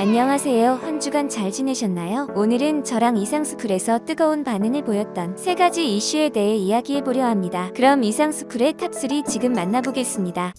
안녕하세요. 한 주간 잘 지내셨나요? 오늘은 저랑 이상스쿨에서 뜨거운 반응을 보였던 세 가지 이슈에 대해 이야기해보려 합니다. 그럼 이상스쿨의 탑3 지금 만나보겠습니다.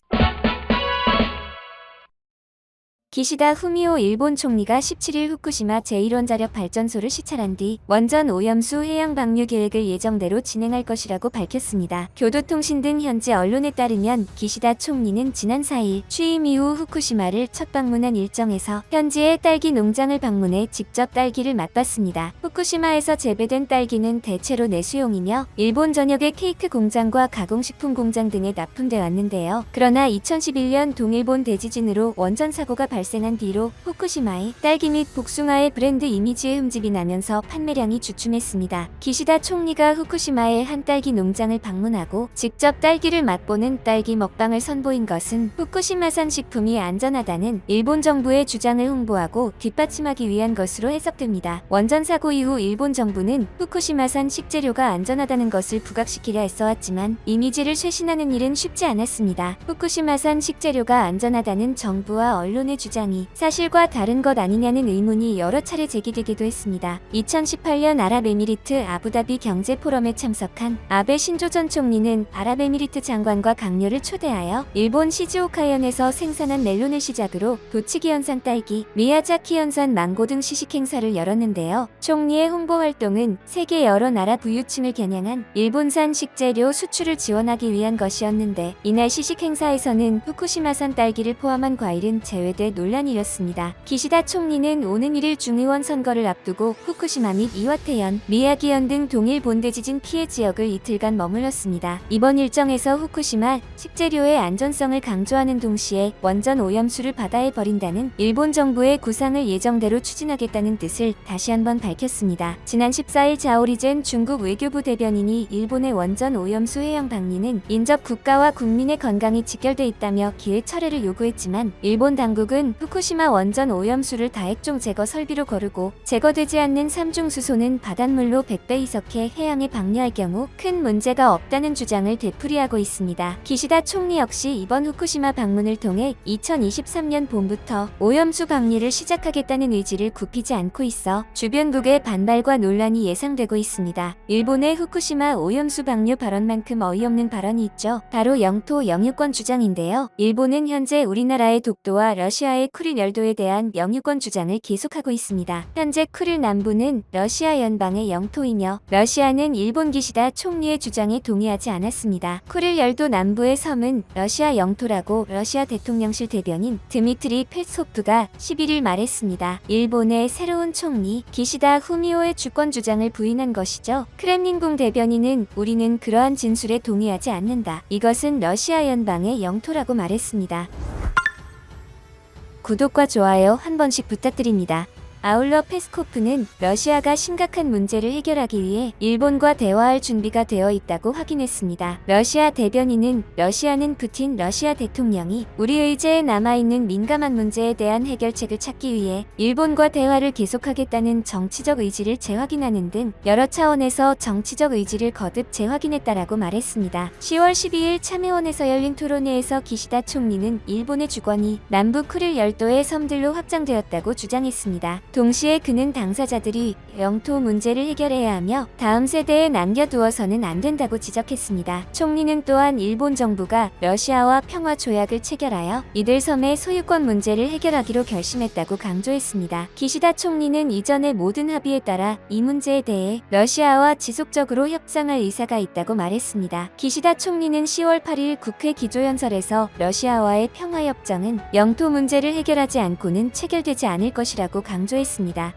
기시다 후미오 일본 총리가 17일 후쿠시마 제1원자력 발전소를 시찰한 뒤 원전 오염수 해양 방류 계획을 예정대로 진행할 것이라고 밝혔습니다. 교도통신 등 현지 언론에 따르면 기시다 총리는 지난 4일 취임 이후 후쿠시마를 첫 방문한 일정에서 현지의 딸기 농장을 방문해 직접 딸기를 맛봤습니다. 후쿠시마에서 재배된 딸기는 대체로 내수용이며 일본 전역의 케이크 공장과 가공식품 공장 등에 납품돼 왔는데요. 그러나 2011년 동일본 대지진으로 원전 사고가 발생한 뒤로 후쿠시마의 딸기 및 복숭아의 브랜드 이미지에 흠집이 나면서 판매량이 주춤했습니다. 기시다 총리가 후쿠시마의 한 딸기 농장을 방문하고 직접 딸기를 맛보는 딸기 먹방을 선보인 것은 후쿠시마산 식품이 안전하다는 일본 정부의 주장을 홍보하고 뒷받침하기 위한 것으로 해석됩니다. 원전 사고 이후 일본 정부는 후쿠시마산 식재료가 안전하다는 것을 부각시키려 애써왔지만 이미지를 쇄신하는 일은 쉽지 않았습니다. 후쿠시마산 식재료가 안전하다는 정부와 언론의 주장이 사실과 다른 것 아니냐는 의문이 여러 차례 제기되기도 했습니다. 2018년 아랍에미리트 아부다비 경제포럼에 참석한 아베 신조 전 총리는 아랍에미리트 장관과 강요를 초대하여 일본 시즈오카현에서 생산한 멜론을 시작으로 도치기현산 딸기, 미야자키현산 망고 등 시식 행사를 열었는데요. 총리의 홍보 활동은 세계 여러 나라 부유층을 겨냥한 일본산 식재료 수출을 지원하기 위한 것이었는데 이날 시식 행사에서는 후쿠시마산 딸기를 포함한 과일은 제외돼 논란이 일었습니다. 기시다 총리는 오는 1일 중의원 선거를 앞두고 후쿠시마 및 이와테현, 미야기현 등 동일 본대지진 피해 지역을 이틀간 머물렀습니다. 이번 일정에서 후쿠시마 식재료의 안전성을 강조하는 동시에 원전 오염수를 바다에 버린다는 일본 정부의 구상을 예정대로 추진하겠다는 뜻을 다시 한번 밝혔습니다. 지난 14일 자오리젠 중국 외교부 대변인이 일본의 원전 오염수 해양 방류는 인접 국가와 국민의 건강이 직결돼 있다며 기회 철회를 요구했지만 일본 당국은 후쿠시마 원전 오염수를 다액종 제거 설비로 거르고 제거되지 않는 삼중수소는 바닷물로 100배 이석해 해양에 방류할 경우 큰 문제가 없다는 주장을 되풀이하고 있습니다. 기시다 총리 역시 이번 후쿠시마 방문을 통해 2023년 봄부터 오염수 방류를 시작하겠다는 의지를 굽히지 않고 있어 주변국의 반발과 논란이 예상되고 있습니다. 일본의 후쿠시마 오염수 방류 발언만큼 어이없는 발언이 있죠. 바로 영토 영유권 주장인데요. 일본은 현재 우리나라의 독도와 러시아의 쿠릴 열도에 대한 영유권 주장을 계속하고 있습니다. 현재 쿠릴 남부는 러시아 연방의 영토이며 러시아는 일본 기시다 총리의 주장에 동의하지 않았습니다. 쿠릴 열도 남부의 섬은 러시아 영토라고 러시아 대통령실 대변인 드미트리 페스코프가 11일 말했습니다. 일본의 새로운 총리 기시다 후미오의 주권 주장을 부인한 것이죠. 크렘린궁 대변인은 우리는 그러한 진술에 동의하지 않는다. 이것은 러시아 연방의 영토라고 말했습니다. 구독과 좋아요 한 번씩 부탁드립니다. 아울러 페스코프는 러시아가 심각한 문제를 해결하기 위해 일본과 대화할 준비가 되어 있다고 확인했습니다. 러시아 대변인은 러시아는 푸틴 러시아 대통령이 우리 의제에 남아있는 민감한 문제에 대한 해결책을 찾기 위해 일본과 대화를 계속하겠다는 정치적 의지를 재확인하는 등 여러 차원에서 정치적 의지를 거듭 재확인했다라고 말했습니다. 10월 12일 참의원에서 열린 토론회에서 기시다 총리는 일본의 주권이 남부 쿠릴 열도의 섬들로 확장되었다고 주장했습니다. 동시에 그는 당사자들이 영토 문제를 해결해야 하며 다음 세대에 남겨두어서는 안 된다고 지적했습니다. 총리는 또한 일본 정부가 러시아와 평화 조약을 체결하여 이들 섬의 소유권 문제를 해결하기로 결심했다고 강조했습니다. 기시다 총리는 이전의 모든 합의에 따라 이 문제에 대해 러시아와 지속적으로 협상할 의사가 있다고 말했습니다. 기시다 총리는 10월 8일 국회 기조연설에서 러시아와의 평화협정은 영토 문제를 해결하지 않고는 체결되지 않을 것이라고 강조했습니다.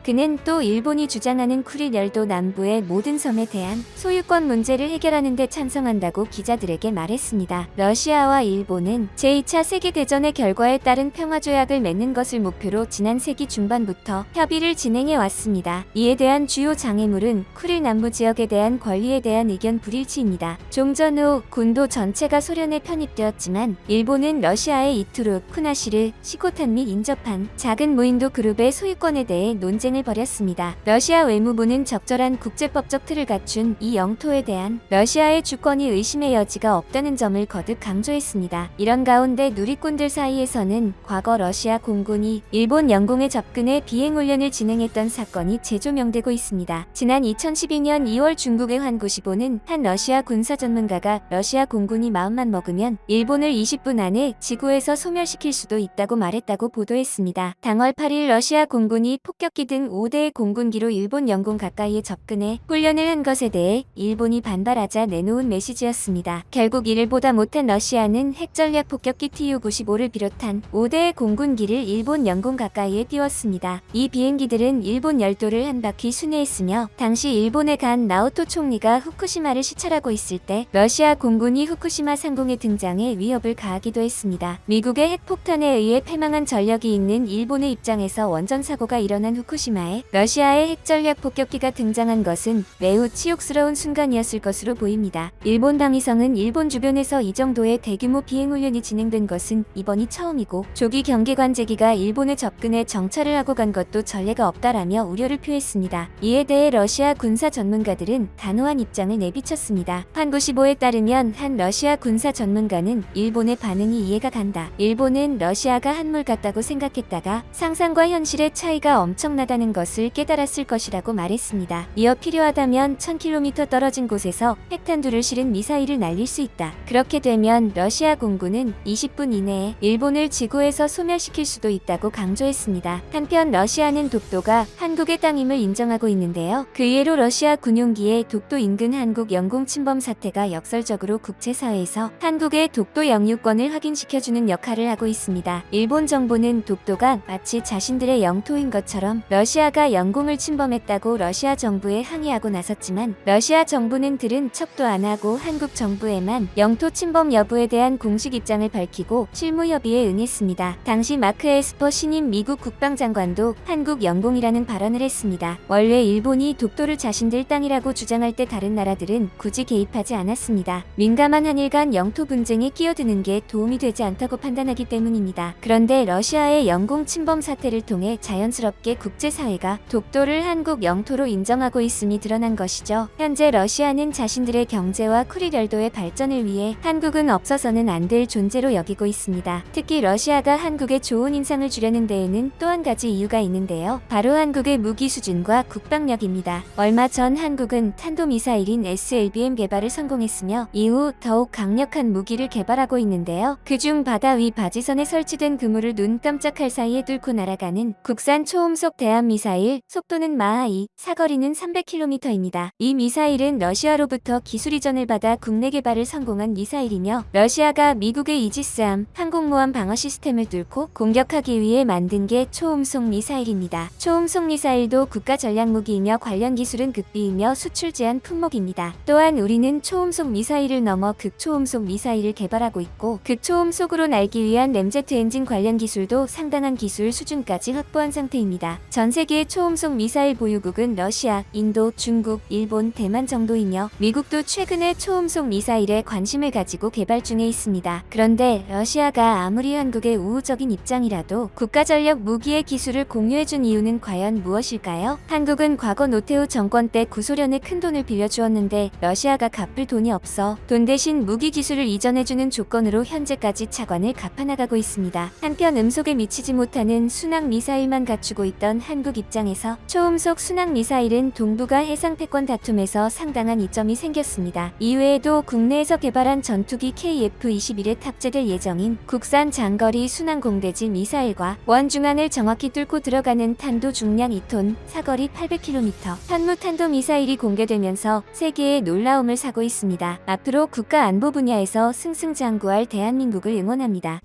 그는 또 일본이 주장하는 쿠릴 열도 남부의 모든 섬에 대한 소유권 문제를 해결하는 데 찬성한다고 기자들에게 말했습니다. 러시아와 일본은 제2차 세계대전의 결과에 따른 평화조약을 맺는 것을 목표로 지난 세기 중반부터 협의를 진행해 왔습니다. 이에 대한 주요 장애물은 쿠릴 남부 지역에 대한 권리에 대한 의견 불일치입니다. 종전 후 군도 전체가 소련에 편입되었지만 일본은 러시아의 이투르, 쿠나시르, 시코탄 및 인접한 작은 무인도 그룹의 소유권에 대해 대해 논쟁을 벌였습니다. 러시아 외무부는 적절한 국제법적 틀을 갖춘 이 영토에 대한 러시아의 주권이 의심의 여지가 없다는 점을 거듭 강조했습니다. 이런 가운데 누리꾼들 사이에서는 과거 러시아 공군이 일본 영공에 접근해 비행훈련을 진행했던 사건이 재조명되고 있습니다. 지난 2012년 2월 중국의 환구시보는 한 러시아 군사 전문가가 러시아 공군이 마음만 먹으면 일본을 20분 안에 지구에서 소멸시킬 수도 있다고 말했다고 보도했습니다. 당월 8일 러시아 공군이 폭격기 등 5대의 공군기로 일본 영공 가까이에 접근해 훈련을 한 것에 대해 일본이 반발하자 내놓은 메시지였습니다. 결국 이를 보다 못한 러시아는 핵전략 폭격기 Tu-95를 비롯한 5대의 공군기를 일본 영공 가까이에 띄웠습니다. 이 비행기들은 일본 열도를 한 바퀴 순회했으며 당시 일본에 간 나오토 총리가 후쿠시마를 시찰하고 있을 때 러시아 공군이 후쿠시마 상공에 등장해 위협을 가하기도 했습니다. 미국의 핵폭탄에 의해 패망한 전력이 있는 일본의 입장에서 원전 사고가 일어난 후쿠시마에 러시아의 핵전략 폭격기가 등장한 것은 매우 치욕스러운 순간이었을 것으로 보입니다. 일본 방위성은 일본 주변에서 이 정도의 대규모 비행훈련이 진행된 것은 이번이 처음이고 조기 경계관제기가 일본에 접근해 정찰을 하고 간 것도 전례가 없다라며 우려를 표했습니다. 이에 대해 러시아 군사 전문가들은 단호한 입장을 내비쳤습니다. 환구시보에 따르면 한 러시아 군사 전문가는 일본의 반응이 이해가 간다. 일본은 러시아가 한물 같다고 생각했다가 상상과 현실의 차이가 엄청나다는 것을 깨달았을 것이라고 말했습니다. 이어 필요하다면 1000km 떨어진 곳에서 핵탄두를 실은 미사일을 날릴 수 있다. 그렇게 되면 러시아 공군은 20분 이내에 일본을 지구에서 소멸시킬 수도 있다고 강조했습니다. 한편 러시아는 독도가 한국의 땅임을 인정하고 있는데요. 그 예로 러시아 군용기의 독도 인근 한국 영공 침범 사태가 역설적으로 국제사회에서 한국의 독도 영유권을 확인시켜주는 역할을 하고 있습니다. 일본 정부는 독도가 마치 자신들의 영토인 것처럼 러시아가 영공을 침범했다고 러시아 정부에 항의하고 나섰지만 러시아 정부는 들은 척도 안 하고 한국 정부에만 영토 침범 여부에 대한 공식 입장을 밝히고 실무 협의에 응했습니다. 당시 마크 에스퍼 신임 미국 국방장관도 한국 영공이라는 발언을 했습니다. 원래 일본이 독도를 자신들 땅이라고 주장할 때 다른 나라들은 굳이 개입하지 않았습니다. 민감한 한일 간 영토 분쟁에 끼어드는 게 도움이 되지 않다고 판단하기 때문입니다. 그런데 러시아의 영공 침범 사태를 통해 자연스럽게 국제사회가 독도를 한국 영토로 인정하고 있음이 드러난 것이죠. 현재 러시아는 자신들의 경제와 쿠릴 열도의 발전을 위해 한국은 없어서는 안 될 존재로 여기고 있습니다. 특히 러시아가 한국에 좋은 인상을 주려는 데에는 또 한 가지 이유가 있는데요. 바로 한국의 무기 수준과 국방력입니다. 얼마 전 한국은 탄도미사일인 SLBM 개발을 성공했으며 이후 더욱 강력한 무기를 개발하고 있는데요. 그중 바다 위 바지선에 설치된 그물을 눈 깜짝할 사이에 뚫고 날아가는 국산 초음속 대함미사일, 속도는 마하 2, 사거리는 300km입니다. 이 미사일은 러시아로부터 기술 이전을 받아 국내 개발을 성공한 미사일이며 러시아가 미국의 이지스함 항공모함 방어 시스템을 뚫고 공격하기 위해 만든 게 초음속 미사일입니다. 초음속 미사일도 국가 전략무기이며 관련 기술은 극비이며 수출 제한 품목입니다. 또한 우리는 초음속 미사일을 넘어 극초음속 미사일을 개발하고 있고 극초음속으로 날기 위한 램제트 엔진 관련 기술도 상당한 기술 수준까지 확보한 상태입니다. 전 세계의 초음속 미사일 보유국은 러시아, 인도, 중국, 일본, 대만 정도이며 미국도 최근에 초음속 미사일에 관심을 가지고 개발 중에 있습니다. 그런데 러시아가 아무리 한국의 우호적인 입장이라도 국가전력 무기의 기술을 공유해준 이유는 과연 무엇일까요? 한국은 과거 노태우 정권 때 구소련에 큰 돈을 빌려주었는데 러시아가 갚을 돈이 없어 돈 대신 무기 기술을 이전해주는 조건으로 현재까지 차관을 갚아나가고 있습니다. 한편 음속에 미치지 못하는 순항 미사일만 갖추고 있던 한국 입장에서 초음속 순항 미사일은 동북아 해상 패권 다툼에서 상당한 이점이 생겼습니다. 이외에도 국내에서 개발한 전투기 KF-21에 탑재될 예정인 국산 장거리 순항 공대지 미사일과 원중앙을 정확히 뚫고 들어가는 탄도 중량 2톤, 사거리 800km, 현무 탄도 미사일이 공개되면서 세계의 놀라움을 사고 있습니다. 앞으로 국가 안보 분야에서 승승장구할 대한민국을 응원합니다.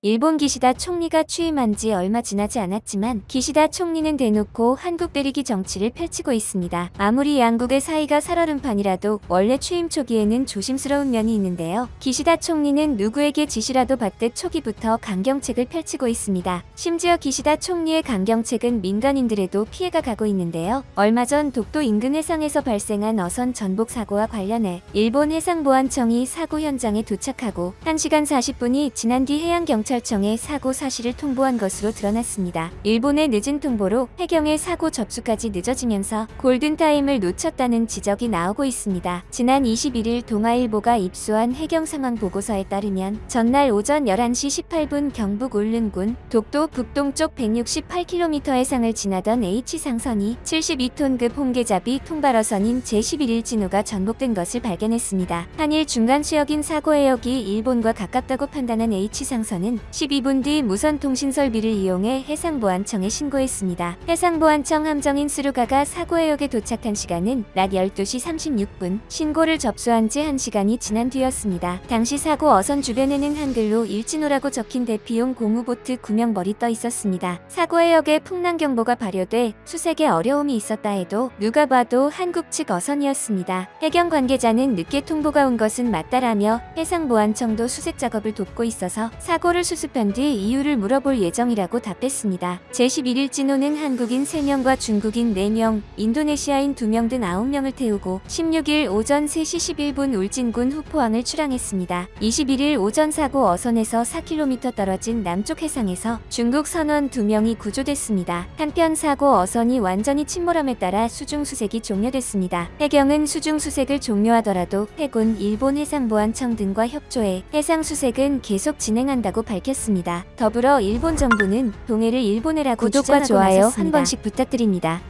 일본 기시다 총리가 취임한 지 얼마 지나지 않았지만 기시다 총리는 대놓고 한국 때리기 정치를 펼치고 있습니다. 아무리 양국의 사이가 살얼음판이라도 원래 취임 초기에는 조심스러운 면이 있는데요. 기시다 총리는 누구에게 지시라도 받듯 초기부터 강경책을 펼치고 있습니다. 심지어 기시다 총리의 강경책은 민간인들에도 피해가 가고 있는데요. 얼마 전 독도 인근 해상에서 발생한 어선 전복 사고와 관련해 일본 해상보안청이 사고 현장에 도착하고 1시간 40분이 지난 뒤 해양경찰 경찰청에 사고 사실을 통보한 것으로 드러났습니다. 일본의 늦은 통보로 해경의 사고 접수까지 늦어지면서 골든타임을 놓쳤다는 지적이 나오고 있습니다. 지난 21일 동아일보가 입수한 해경 상황 보고서에 따르면 전날 오전 11시 18분 경북 울릉군 독도 북동쪽 168km 해상을 지나던 H상선이 72톤급 홍게잡이 통발어선인 제11일 진호가 전복된 것을 발견했습니다. 한일 중간 수역인 사고해역이 일본과 가깝다고 판단한 H상선은 12분 뒤 무선통신 설비를 이용해 해상보안청에 신고했습니다. 해상보안청 함정인 스루가가 사고해역에 도착한 시간은 낮 12시 36분, 신고를 접수한 지 1시간이 지난 뒤였습니다. 당시 사고 어선 주변에는 한글로 일진호라고 적힌 대피용 고무보트 9명벌이 떠 있었습니다. 사고해역에 풍랑경보가 발효돼 수색에 어려움이 있었다 해도 누가 봐도 한국 측 어선이었습니다. 해경 관계자는 늦게 통보가 온 것은 맞다라며 해상보안청도 수색 작업을 돕고 있어서 사고를 수습한 뒤 이유를 물어볼 예정이라고 답했습니다. 제11일 진호는 한국인 3명과 중국인 4명, 인도네시아인 2명 등 9명을 태우고 16일 오전 3시 11분 울진군 후포항을 출항했습니다. 21일 오전 사고 어선에서 4km 떨어진 남쪽 해상에서 중국 선원 2명이 구조됐습니다. 한편 사고 어선이 완전히 침몰함에 따라 수중 수색이 종료됐습니다. 해경은 수중 수색을 종료하더라도 해군, 일본 해상보안청 등과 협조해 해상 수색은 계속 진행한다고 밝혔습니다. 더불어 일본 정부는 동해를 일본해라고 구독과 좋아요 한 번씩 부탁드립니다.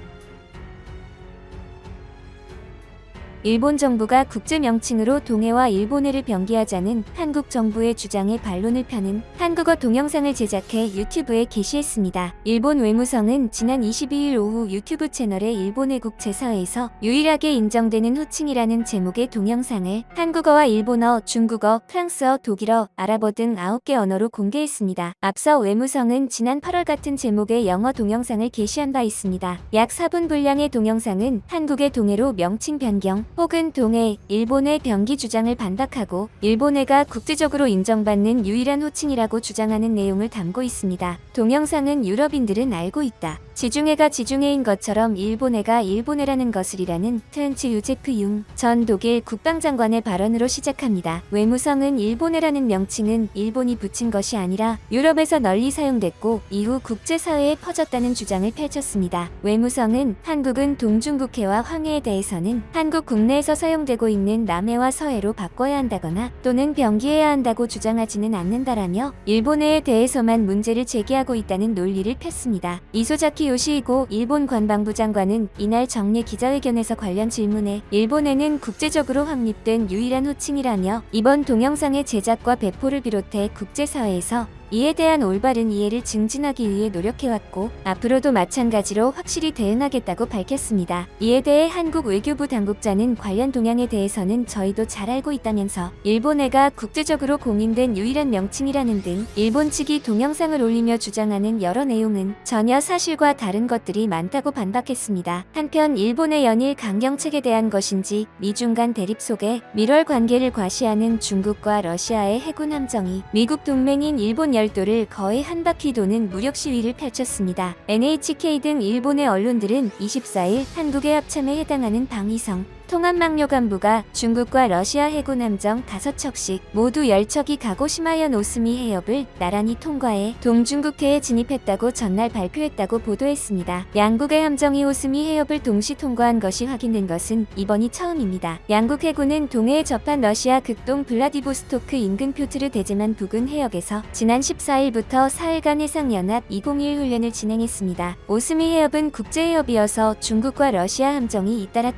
일본 정부가 국제 명칭으로 동해와 일본해를 병기하자는 한국 정부의 주장에 반론을 펴는 한국어 동영상을 제작해 유튜브에 게시했습니다. 일본 외무성은 지난 22일 오후 유튜브 채널에 일본의 국제사회에서 유일하게 인정되는 호칭이라는 제목의 동영상을 한국어와 일본어, 중국어, 프랑스어, 독일어, 아랍어 등 9개 언어로 공개했습니다. 앞서 외무성은 지난 8월 같은 제목의 영어 동영상을 게시한 바 있습니다. 약 4분 분량의 동영상은 한국의 동해로 명칭 변경 혹은 동해, 일본의 병기 주장을 반박하고 일본해가 국제적으로 인정받는 유일한 호칭이라고 주장하는 내용을 담고 있습니다. 동영상은 유럽인들은 알고 있다. 지중해가 지중해인 것처럼 일본해가 일본해라는 것을이라는 트렌치 유제프 융 전 독일 국방장관의 발언으로 시작합니다. 외무성은 일본해라는 명칭은 일본이 붙인 것이 아니라 유럽에서 널리 사용됐고 이후 국제사회에 퍼졌다는 주장을 펼쳤습니다. 외무성은 한국은 동중국해와 황해에 대해서는 한국 국내에서 사용되고 있는 남해와 서해로 바꿔야 한다거나 또는 병기해야 한다고 주장하지는 않는다라며 일본해에 대해서만 문제를 제기하고 있다는 논리를 폈습니다. 이소자키 요시히고 일본 관방부 장관은 이날 정례 기자회견에서 관련 질문에 일본해는 국제적으로 확립된 유일한 호칭이라며 이번 동영상의 제작과 배포를 비롯해 국제사회에서 이에 대한 올바른 이해를 증진하기 위해 노력해왔고 앞으로도 마찬가지로 확실히 대응하겠다고 밝혔습니다. 이에 대해 한국 외교부 당국자는 관련 동향에 대해서는 저희도 잘 알고 있다면서 일본해가 국제적으로 공인된 유일한 명칭이라는 등 일본 측이 동영상을 올리며 주장하는 여러 내용은 전혀 사실과 다른 것들이 많다고 반박했습니다. 한편 일본의 연일 강경책에 대한 것인지 미중 간 대립 속에 밀월 관계를 과시하는 중국과 러시아의 해군 함정이 미국 동맹인 일본 열도를 거의 한 바퀴 도는 무력 시위를 펼쳤습니다. NHK 등 일본의 언론들은 24일 한국의 합참에 해당하는 방위성 통합망료 간부가 중국과 러시아 해군 함정 5척씩 모두 10척이 가고시마현 오스미 해협을 나란히 통과해 동중국해에 진입했다고 전날 발표했다고 보도했습니다. 양국의 함정이 오스미 해협을 동시 통과한 것이 확인된 것은 이번이 처음입니다. 양국 해군은 동해에 접한 러시아 극동 블라디보스토크 인근 표트르 대제만 부근 해역에서 지난 14일부터 4일간 해상연합 2021 훈련을 진행했습니다. 오스미 해협은 국제해협이어서 중국과 러시아 함정이 잇따라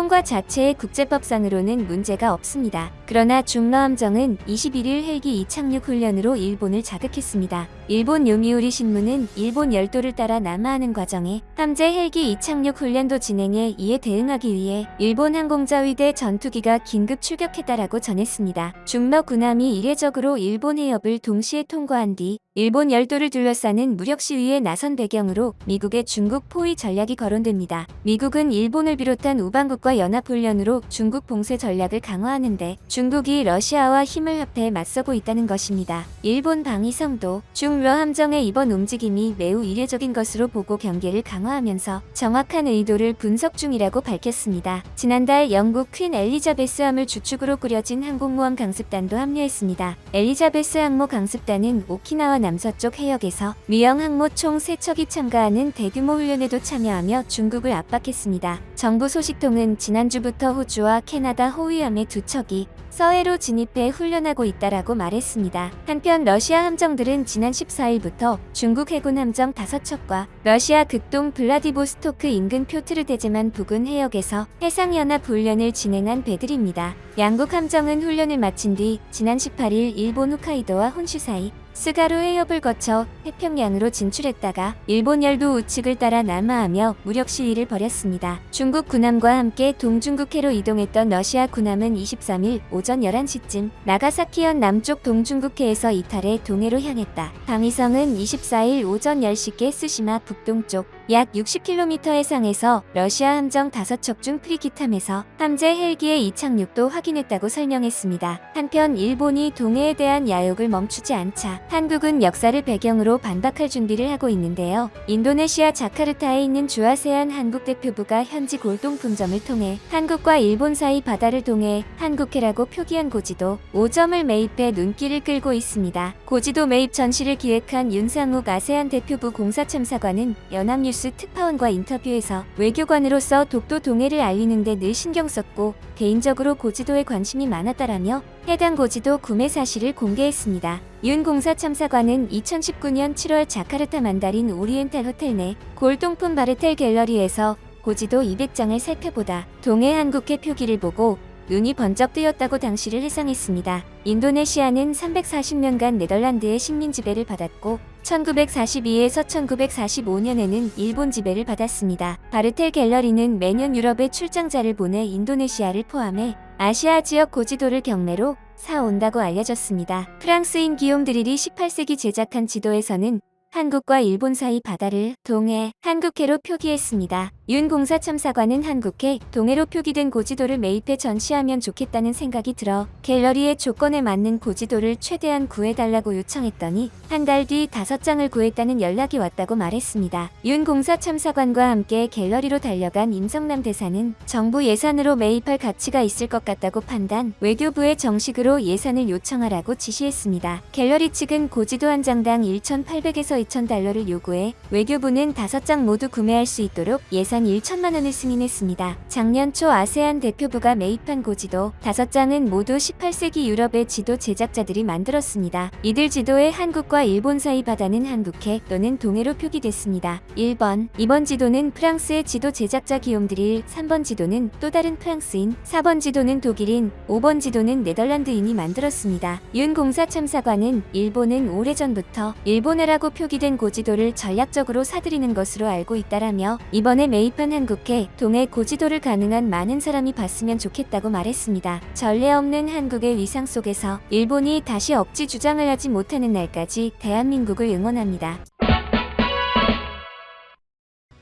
통과 자체의 국제법상으로는 문제가 없습니다. 그러나 중러 함정은 21일 헬기 이착륙 훈련으로 일본을 자극했습니다. 일본 요미우리 신문은 일본 열도를 따라 남하하는 과정에 함재 헬기 이착륙 훈련도 진행해 이에 대응하기 위해 일본 항공자위대 전투기가 긴급 출격했다라고 전했습니다. 중러 군함이 이례적으로 일본 해협을 동시에 통과한 뒤 일본 열도를 둘러싸는 무력 시위에 나선 배경으로 미국의 중국 포위 전략이 거론됩니다. 미국은 일본을 비롯한 우방국과 연합훈련으로 중국 봉쇄 전략을 강화하는데 중국이 러시아와 힘을 합해 맞서고 있다는 것입니다. 일본 방위성도 중러 함정의 이번 움직임이 매우 이례적인 것으로 보고 경계를 강화하면서 정확한 의도를 분석 중이라고 밝혔습니다. 지난달 영국 퀸 엘리자베스함을 주축으로 꾸려진 항공모함 강습단도 합류했습니다. 엘리자베스 항모 강습단은 오키나와 남서쪽 해역에서 미영 항모 총 3척이 참가하는 대규모 훈련에도 참여하며 중국을 압박했습니다. 정부 소식통은 지난주부터 호주와 캐나다 호위함의 2척이 서해로 진입해 훈련하고 있다라고 말했습니다. 한편 러시아 함정들은 지난 14일부터 중국 해군 함정 5척과 러시아 극동 블라디보스토크 인근 표트르 대제만 부근 해역에서 해상연합 훈련을 진행한 배들입니다. 양국 함정은 훈련을 마친 뒤 지난 18일 일본 홋카이도와 혼슈 사이 스가루 해협을 거쳐 태평양으로 진출했다가 일본 열도 우측을 따라 남하하며 무력 시위를 벌였습니다. 중국 군함과 함께 동중국해로 이동했던 러시아 군함은 23일 오전 11시쯤 나가사키현 남쪽 동중국해에서 이탈해 동해로 향했다. 방위성은 24일 오전 10시께 스시마 북동쪽 약 60km 해상에서 러시아 함정 5척 중 프리기탐에서 함재 헬기의 이착륙도 확인했다고 설명했습니다. 한편 일본이 동해에 대한 야욕을 멈추지 않자 한국은 역사를 배경으로 반박할 준비를 하고 있는데요. 인도네시아 자카르타에 있는 주아세안 한국 대표부가 현지 골동품점을 통해 한국과 일본 사이 바다를 통해 한국해라고 표기한 고지도 5점을 매입해 눈길을 끌고 있습니다. 고지도 매입 전시를 기획한 윤상욱 아세안 대표부 공사참사관은 연합뉴스 특파원과 인터뷰에서 외교관으로서 독도 동해를 알리는 데 늘 신경 썼고 개인적으로 고지도에 관심이 많았다라며 해당 고지도 구매 사실을 공개했습니다. 윤 공사참사관은 2019년 7월 자카르타 만다린 오리엔탈 호텔 내 골동품 바르텔 갤러리에서 고지도 200장을 살펴보다 동해 한국해 표기를 보고 눈이 번쩍 뜨였다고 당시를 해상했습니다. 인도네시아는 340년간 네덜란드의 식민 지배를 받았고 1942에서 1945년에는 일본 지배를 받았습니다. 바르텔 갤러리는 매년 유럽에 출장자를 보내 인도네시아를 포함해 아시아 지역 고지도를 경매로 사온다고 알려졌습니다. 프랑스인 기욤 드릴이 18세기 제작한 지도에서는 한국과 일본 사이 바다를 동해, 한국해로 표기했습니다. 윤 공사참사관은 한국해, 동해로 표기된 고지도를 매입해 전시하면 좋겠다는 생각이 들어 갤러리의 조건에 맞는 고지도를 최대한 구해달라고 요청했더니 한 달 뒤 5장을 구했다는 연락이 왔다고 말했습니다. 윤 공사참사관과 함께 갤러리로 달려간 임성남 대사는 정부 예산으로 매입할 가치가 있을 것 같다고 판단, 외교부에 정식으로 예산을 요청하라고 지시했습니다. 갤러리 측은 고지도 한 장당 1,800에서 2,000달러를 요구해 외교부는 5장 모두 구매할 수 있도록 예산 1천만 원을 승인했습니다. 작년 초 아세안 대표부가 매입한 고지도 5장은 모두 18세기 유럽의 지도 제작자들이 만들었습니다. 이들 지도에 한국과 일본 사이 바다는 한국해 또는 동해로 표기됐습니다. 1번, 이번 지도는 프랑스의 지도 제작자 기욤 드릴, 3번 지도는 또 다른 프랑스인, 4번 지도는 독일인, 5번 지도는 네덜란드인이 만들었습니다. 윤 공사참사관은 일본은 오래전부터 일본해라고 표기된 고지도를 전략적으로 사들이는 것으로 알고 있다라며 이번에 매입한 한국해, 동해 고지도를 가능한 많은 사람이 봤으면 좋겠다고 말했습니다. 전례 없는 한국의 위상 속에서 일본이 다시 억지 주장을 하지 못하는 날까지 대한민국을 응원합니다.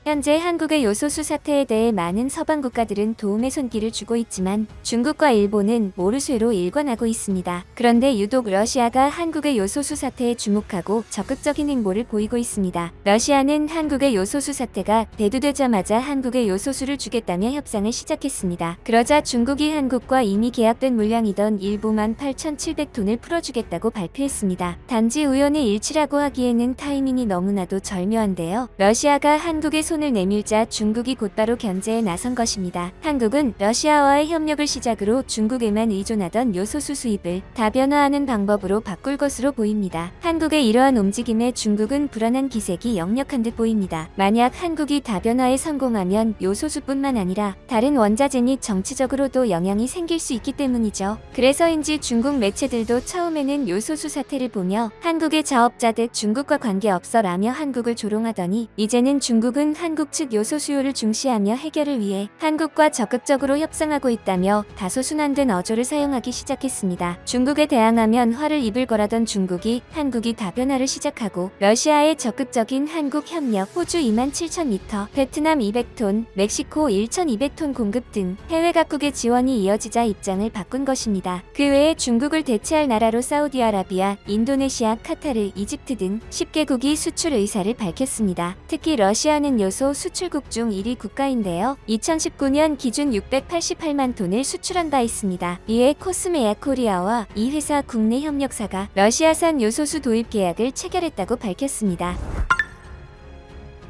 현재 한국의 요소수 사태에 대해 많은 서방 국가들은 도움의 손길을 주고 있지만 중국과 일본은 모르쇠로 일관하고 있습니다. 그런데 유독 러시아가 한국의 요소수 사태에 주목하고 적극적인 행보를 보이고 있습니다. 러시아는 한국의 요소수 사태가 대두되자마자 한국의 요소수를 주겠다며 협상을 시작했습니다. 그러자 중국이 한국과 이미 계약된 물량이던 일부 18,700톤을 풀어주겠다고 발표했습니다. 단지 우연의 일치라고 하기에는 타이밍이 너무나도 절묘한데요. 러시아가 한국의 손을 내밀자 중국이 곧바로 견제에 나선 것입니다. 한국은 러시아와의 협력을 시작으로 중국에만 의존하던 요소수 수입을 다변화하는 방법으로 바꿀 것으로 보입니다. 한국의 이러한 움직임에 중국은 불안한 기색이 역력한 듯 보입니다. 만약 한국이 다변화에 성공하면 요소수뿐만 아니라 다른 원자재 및 정치적으로도 영향이 생길 수 있기 때문이죠. 그래서인지 중국 매체들도 처음에는 요소수 사태를 보며 한국의 자업자득 중국과 관계없어라며 한국을 조롱하더니 이제는 중국은 한국 측 요소 수요를 중시하며 해결을 위해 한국과 적극적으로 협상하고 있다며 다소 순환된 어조를 사용하기 시작했습니다. 중국에 대항하면 화를 입을 거라던 중국이 한국이 다변화를 시작하고 러시아의 적극적인 한국 협력, 호주 27,000m, 베트남 200톤, 멕시코 1,200톤 공급 등 해외 각국의 지원이 이어지자 입장을 바꾼 것입니다. 그 외에 중국을 대체할 나라로 사우디아라비아, 인도네시아, 카타르, 이집트 등 10개국이 수출 의사를 밝혔습니다. 특히 러시아는 요소 수출국 중 1위 국가인데요. 2019년 기준 688만 톤을 수출한 바 있습니다. 이에 코스메야 코리아와 이 회사 국내 협력사가 러시아산 요소수 도입 계약을 체결했다고 밝혔습니다.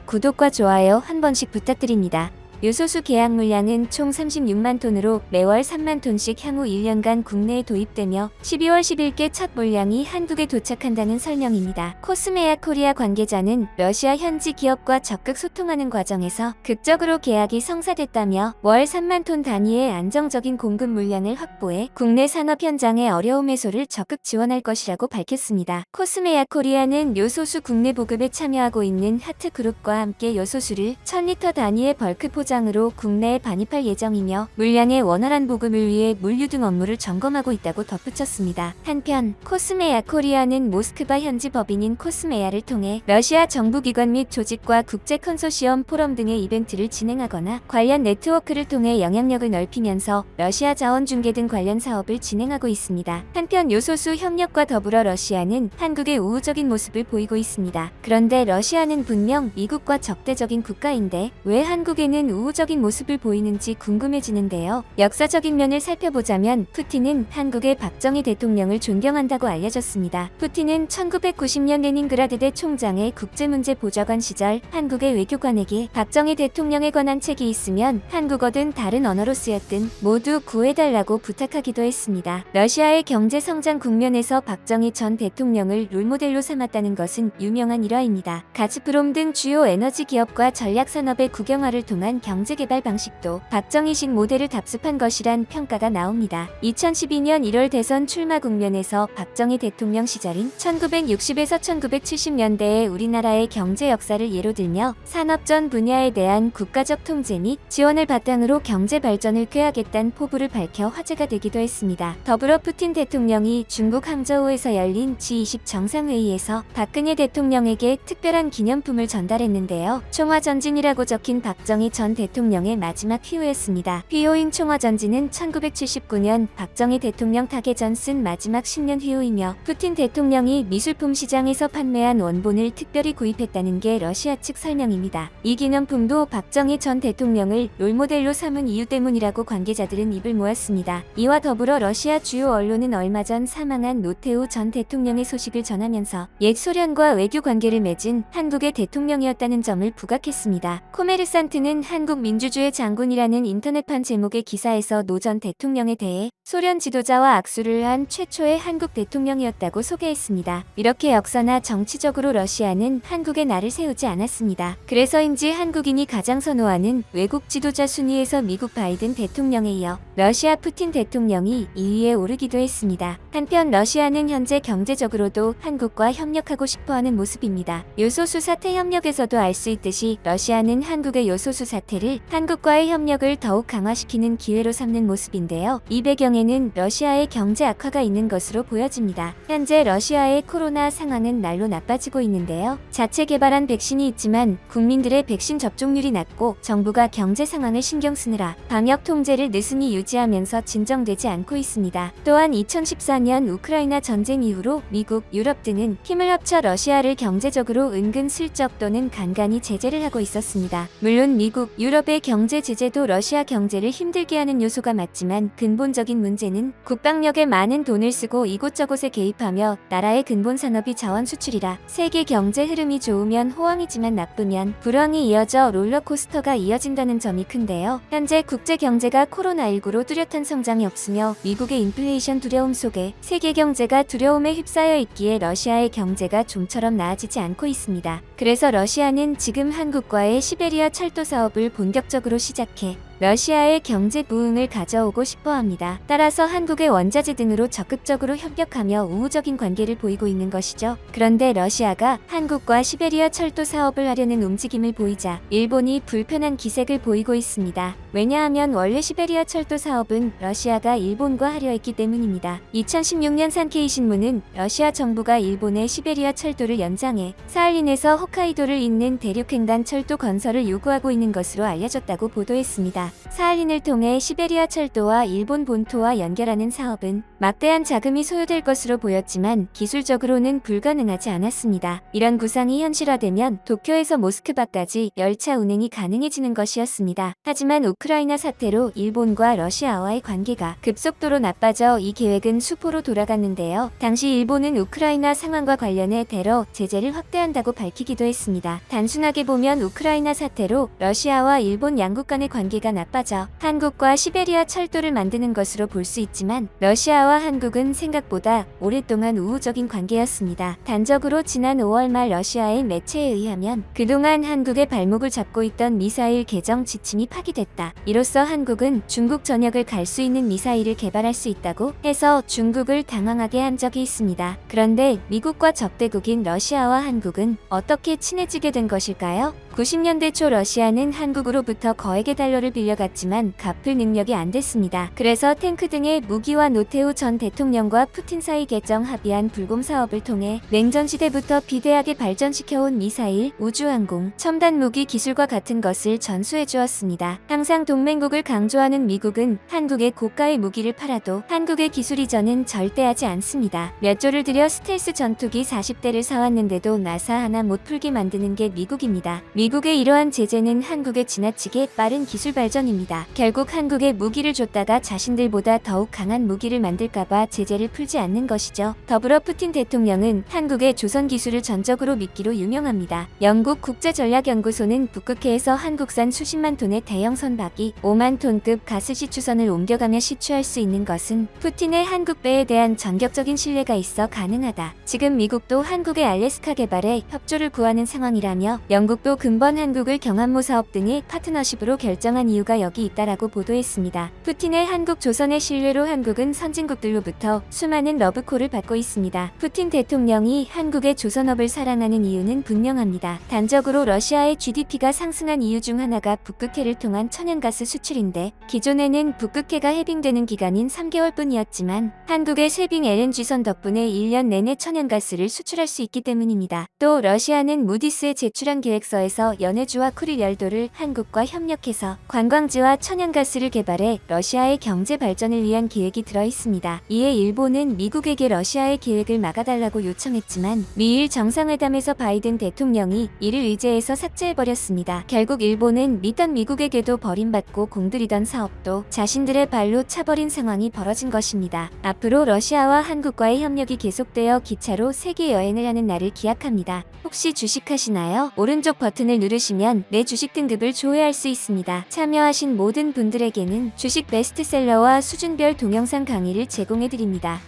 구독과 좋아요 한 번씩 부탁드립니다. 요소수 계약 물량은 총 36만 톤으로 매월 3만 톤씩 향후 1년간 국내에 도입되며 12월 10일께 첫 물량이 한국에 도착한다는 설명입니다. 코스메야 코리아 관계자는 러시아 현지 기업과 적극 소통하는 과정에서 극적으로 계약이 성사됐다며 월 3만 톤 단위의 안정적인 공급 물량을 확보해 국내 산업 현장의 어려움 해소를 적극 지원할 것이라고 밝혔습니다. 코스메야 코리아는 요소수 국내 보급에 참여하고 있는 하트그룹과 함께 요소수를 1000리터 단위의 벌크 포장 으로 국내에 반입할 예정이며 물량의 원활한 보급을 위해 물류등 업무를 점검하고 있다고 덧붙였습니다. 한편 코스메야 코리아는 모스크바 현지 법인인 코스메야를 통해 러시아 정부기관 및 조직과 국제 컨소시엄 포럼 등의 이벤트를 진행하거나 관련 네트워크를 통해 영향력을 넓히면서 러시아 자원 중개 등 관련 사업을 진행하고 있습니다. 한편 요소수 협력과 더불어 러시아는 한국의 우호적인 모습을 보이고 있습니다. 그런데 러시아는 분명 미국과 적대적인 국가인데 왜 한국에는 우호적인 모습을 보이는지 궁금해지는데요. 역사적인 면을 살펴보자면 푸틴은 한국의 박정희 대통령을 존경한다고 알려졌습니다. 푸틴은 1990년 레닌그라드대 총장의 국제문제보좌관 시절 한국의 외교관에게 박정희 대통령에 관한 책이 있으면 한국어든 다른 언어로 쓰였든 모두 구해달라고 부탁하기도 했습니다. 러시아의 경제 성장 국면에서 박정희 전 대통령을 롤모델로 삼았다는 것은 유명한 일화입니다. 가즈프롬 등 주요 에너지 기업과 전략산업의 국영화를 통한 경제개발 방식도 박정희식 모델을 답습한 것이란 평가가 나옵니다. 2012년 1월 대선 출마 국면에서 박정희 대통령 시절인 1960에서 1970년대의 우리나라의 경제 역사를 예로 들며 산업전 분야에 대한 국가적 통제 및 지원을 바탕으로 경제 발전을 꾀하겠다는 포부를 밝혀 화제가 되기도 했습니다. 더불어 푸틴 대통령이 중국 항저우에서 열린 G20 정상회의에서 박근혜 대통령에게 특별한 기념품을 전달했는데요. 총화전진이라고 적힌 박정희 전 대통령의 마지막 휘호였습니다. 휘호인 총화전진은 1979년 박정희 대통령 타계 전 쓴 마지막 10년 휘호이며 푸틴 대통령이 미술품 시장에서 판매한 원본을 특별히 구입했다는 게 러시아 측 설명입니다. 이 기념품도 박정희 전 대통령을 롤모델로 삼은 이유 때문이라고 관계자들은 입을 모았습니다. 이와 더불어 러시아 주요 언론은 얼마 전 사망한 노태우 전 대통령의 소식을 전하면서 옛 소련과 외교 관계를 맺은 한국의 대통령이었다는 점을 부각했습니다. 코메르산트는 한국 민주주의 장군이라는 인터넷판 제목의 기사에서 노 전 대통령에 대해 소련 지도자와 악수를 한 최초의 한국 대통령이었다고 소개했습니다. 이렇게 역사나 정치적으로 러시아는 한국의 날을 세우지 않았습니다. 그래서인지 한국인이 가장 선호하는 외국 지도자 순위에서 미국 바이든 대통령에 이어 러시아 푸틴 대통령이 2위에 오르기도 했습니다. 한편 러시아는 현재 경제적으로도 한국과 협력하고 싶어하는 모습입니다. 요소수 사태 협력에서도 알 수 있듯이 러시아는 한국의 요소수 사태를 한국과의 협력을 더욱 강화시키는 기회로 삼는 모습인데요. 이 배경에는 러시아의 경제 악화가 있는 것으로 보여집니다. 현재 러시아의 코로나 상황은 날로 나빠지고 있는데요. 자체 개발한 백신이 있지만 국민들의 백신 접종률이 낮고 정부가 경제 상황을 신경 쓰느라 방역 통제를 느슨히 유지하면서 진정되지 않고 있습니다. 또한 2014년 우크라이나 전쟁 이후로 미국, 유럽 등은 힘을 합쳐 러시아를 경제적으로 은근슬쩍 또는 간간히 제재를 하고 있었습니다. 물론 미국, 유럽의 경제 제재도 러시아 경제를 힘들게 하는 요소가 맞지만 근본적인 문제는 국방력에 많은 돈을 쓰고 이곳저곳에 개입하며 나라의 근본 산업이 자원 수출이라 세계 경제 흐름이 좋으면 호황이지만 나쁘면 불황이 이어져 롤러코스터가 이어진다는 점이 큰데요. 현재 국제 경제가 코로나19로 뚜렷한 성장이 없으며 미국의 인플레이션 두려움 속에 세계 경제가 두려움에 휩싸여 있기에 러시아의 경제가 좀처럼 나아지지 않고 있습니다. 그래서 러시아는 지금 한국과의 시베리아 철도 사업을 본격적으로 시작해 러시아의 경제 부흥을 가져오고 싶어 합니다. 따라서 한국의 원자재 등으로 적극적으로 협력하며 우호적인 관계를 보이고 있는 것이죠. 그런데 러시아가 한국과 시베리아 철도 사업을 하려는 움직임을 보이자 일본이 불편한 기색을 보이고 있습니다. 왜냐하면 원래 시베리아 철도 사업은 러시아가 일본과 하려 했기 때문입니다. 2016년 산케이 신문은 러시아 정부가 일본의 시베리아 철도를 연장해 사할린에서 홋카이도를 잇는 대륙횡단 철도 건설을 요구하고 있는 것으로 알려졌다고 보도했습니다. 사할린을 통해 시베리아 철도와 일본 본토와 연결하는 사업은 막대한 자금이 소요될 것으로 보였지만 기술적으로는 불가능하지 않았습니다. 이런 구상이 현실화되면 도쿄에서 모스크바까지 열차 운행이 가능해지는 것이었습니다. 하지만 우크라이나 사태로 일본과 러시아와의 관계가 급속도로 나빠져 이 계획은 수포로 돌아갔는데요. 당시 일본은 우크라이나 상황과 관련해 대러 제재를 확대한다고 밝히기도 했습니다. 단순하게 보면 우크라이나 사태로 러시아와 일본 양국 간의 관계가 나빠져 한국과 시베리아 철도를 만드는 것으로 볼 수 있지만 러시아와 한국은 생각보다 오랫동안 우호적인 관계였습니다. 단적으로 지난 5월 말 러시아의 매체에 의하면 그동안 한국의 발목을 잡고 있던 미사일 개정 지침이 파기됐다. 이로써 한국은 중국 전역을 갈 수 있는 미사일을 개발할 수 있다고 해서 중국을 당황하게 한 적이 있습니다. 그런데 미국과 적대국인 러시아와 한국은 어떻게 친해지게 된 것일까요? 90년대 초 러시아는 한국으로부터 거액의 달러를 빌려갔지만 갚을 능력이 안 됐습니다. 그래서 탱크 등의 무기와 노태우 전 대통령과 푸틴 사이 개정 합의한 불곰 사업을 통해 냉전 시대부터 비대하게 발전시켜온 미사일, 우주항공, 첨단 무기 기술과 같은 것을 전수해 주었습니다. 항상 동맹국을 강조하는 미국은 한국에 고가의 무기를 팔아도 한국의 기술 이전은 절대 하지 않습니다. 몇 조를 들여 스텔스 전투기 40대를 사왔는데도 나사 하나 못 풀게 만드는 게 미국입니다. 미국의 이러한 제재는 한국의 지나치게 빠른 기술 발전입니다. 결국 한국에 무기를 줬다가 자신들보다 더욱 강한 무기를 만들까봐 제재를 풀지 않는 것이죠. 더불어 푸틴 대통령은 한국의 조선 기술을 전적으로 믿기로 유명합니다. 영국 국제전략연구소는 북극해에서 한국산 수십만 톤의 대형 선박이 5만 톤급 가스시추선을 옮겨가며 시추할 수 있는 것은 푸틴의 한국배에 대한 전격적인 신뢰가 있어 가능하다. 지금 미국도 한국의 알래스카 개발에 협조를 구하는 상황이라며 영국도 근본 한국을 경함모 사업 등의 파트너십으로 결정한 이유가 여기 있다라고 보도했습니다. 푸틴의 한국 조선의 신뢰로 한국은 선진국들로부터 수많은 러브콜을 받고 있습니다. 푸틴 대통령이 한국의 조선업을 사랑하는 이유는 분명합니다. 단적으로 러시아의 GDP가 상승한 이유 중 하나가 북극해를 통한 천연가스 수출인데 기존에는 북극해가 해빙되는 기간인 3개월뿐이었지만 한국의 쇠빙 LNG선 덕분에 1년 내내 천연가스를 수출할 수 있기 때문입니다. 또 러시아는 무디스에 제출한 계획서에서 연해주와 쿠릴 열도를 한국과 협력해서 관광지와 천연가스를 개발해 러시아의 경제 발전을 위한 계획이 들어 있습니다. 이에 일본은 미국에게 러시아의 계획을 막아달라고 요청했지만 미일 정상회담에서 바이든 대통령이 이를 의제해서 삭제해버렸습니다. 결국 일본은 믿던 미국에게도 버림받고 공들이던 사업도 자신들의 발로 차버린 상황이 벌어진 것입니다. 앞으로 러시아와 한국과의 협력이 계속되어 기차로 세계 여행을 하는 날을 기약합니다. 혹시 주식하시나요? 오른쪽 버튼을 누르시면 내 주식 등급을 조회할 수 있습니다. 참여하신 모든 분들에게는 주식 베스트셀러와 수준별 동영상 강의를 제공해드립니다.